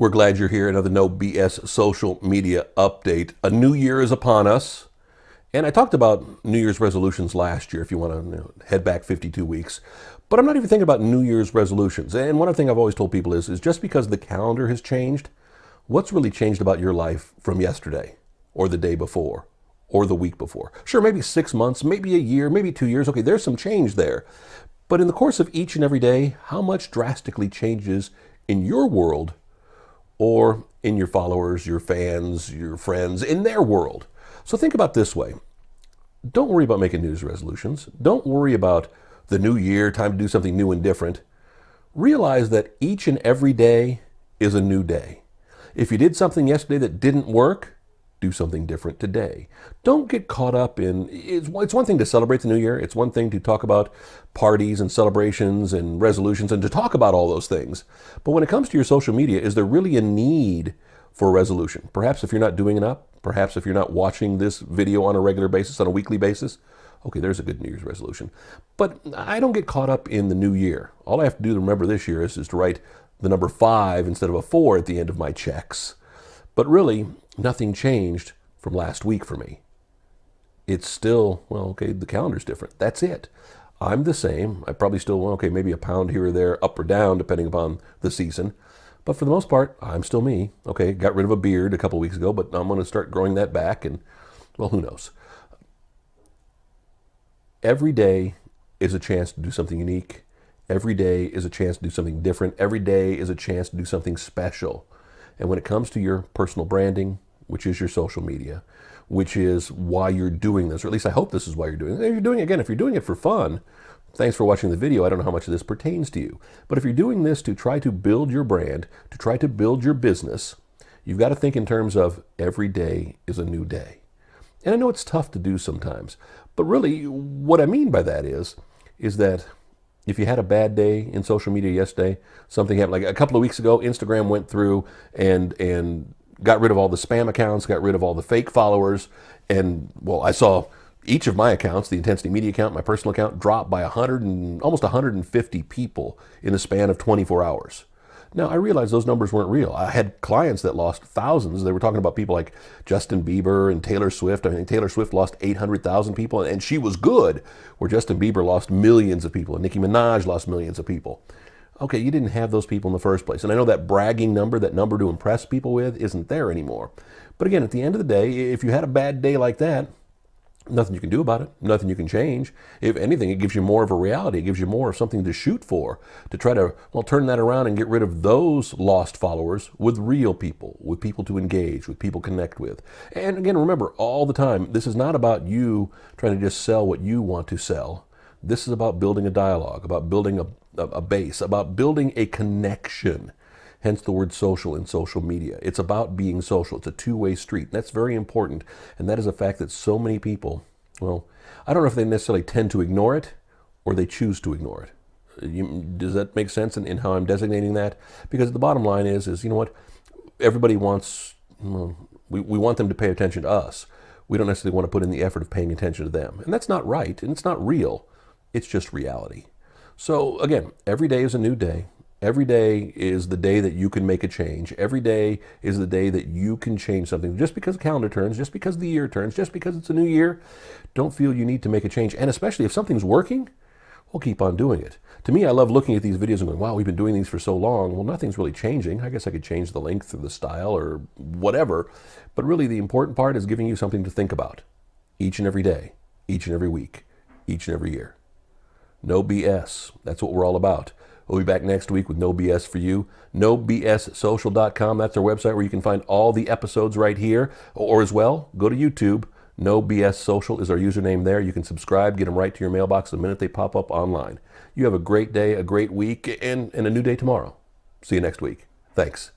We're glad you're here. Another No BS social media update. A new year is upon us. And I talked about New Year's resolutions last year if you want to head back 52 weeks. But I'm not even thinking about New Year's resolutions. And one other thing I've always told people is just because the calendar has changed, what's really changed about your life from yesterday or the day before or the week before? Sure, maybe 6 months, maybe a year, maybe 2 years. Okay, there's some change there. But in the course of each and every day, how much drastically changes in your world or in your followers, your fans, your friends, in their world? So think about this way. Don't worry about making New Year's resolutions. Don't worry about the new year, time to do something new and different. Realize that each and every day is a new day. If you did something yesterday that didn't work, do something different today. Don't get caught up in, it's one thing to celebrate the new year. It's one thing to talk about parties and celebrations and resolutions and to talk about all those things. But when it comes to your social media, is there really a need for a resolution? Perhaps if you're not doing enough, perhaps if you're not watching this video on a regular basis, on a weekly basis, okay, there's a good New Year's resolution. But I don't get caught up in the new year. All I have to do to remember this year is to write the number 5 instead of a 4 at the end of my checks. But really, nothing changed from last week for me. It's still, well, okay, the calendar's different. That's it. I'm the same. I probably still, well, okay, maybe a pound here or there, up or down, depending upon the season. But for the most part, I'm still me. Okay, got rid of a beard a couple weeks ago, but I'm going to start growing that back, and, well, who knows? Every day is a chance to do something unique. Every day is a chance to do something different. Every day is a chance to do something special. And when it comes to your personal branding, which is your social media, which is why you're doing this, or at least I hope this is why you're doing it. If you're doing it for fun, thanks for watching the video. I don't know how much of this pertains to you. But if you're doing this to try to build your brand, to try to build your business, you've got to think in terms of every day is a new day. And I know it's tough to do sometimes, but really what I mean by that is that if you had a bad day in social media yesterday, something happened, like a couple of weeks ago, Instagram went through and got rid of all the spam accounts, got rid of all the fake followers, and, well, I saw each of my accounts, the Intensity Media account, my personal account, dropped by almost 150 people in the span of 24 hours. Now, I realized those numbers weren't real. I had clients that lost thousands. They were talking about people like Justin Bieber and Taylor Swift. I mean, Taylor Swift lost 800,000 people, and she was good, where Justin Bieber lost millions of people, and Nicki Minaj lost millions of people. Okay, you didn't have those people in the first place. And I know that bragging number, that number to impress people with, isn't there anymore. But again, at the end of the day, if you had a bad day like that, nothing you can do about it, nothing you can change. If anything, it gives you more of a reality. It gives you more of something to shoot for, to try to, well, turn that around and get rid of those lost followers with real people, with people to engage, with people to connect with. And again, remember, all the time, this is not about you trying to just sell what you want to sell. This is about building a dialogue, about building a base, about building a connection. Hence the word social in social media. It's about being social. It's a two-way street. And that's very important. And that is a fact that so many people, well, I don't know if they necessarily tend to ignore it or they choose to ignore it. Does that make sense in how I'm designating that? Because the bottom line is you know what? Everybody wants, well, we want them to pay attention to us. We don't necessarily want to put in the effort of paying attention to them. And that's not right. And it's not real. It's just reality. So again, every day is a new day. Every day is the day that you can make a change. Every day is the day that you can change something. Just because the calendar turns, just because the year turns, just because it's a new year, don't feel you need to make a change. And especially if something's working, well, keep on doing it. To me, I love looking at these videos and going, wow, we've been doing these for so long. Well, nothing's really changing. I guess I could change the length or the style or whatever. But really, the important part is giving you something to think about each and every day, each and every week, each and every year. No BS. That's what we're all about. We'll be back next week with No BS for you. NoBSSocial.com. That's our website where you can find all the episodes right here. Or as well, go to YouTube. No BS Social is our username there. You can subscribe, get them right to your mailbox the minute they pop up online. You have a great day, a great week, and a new day tomorrow. See you next week. Thanks.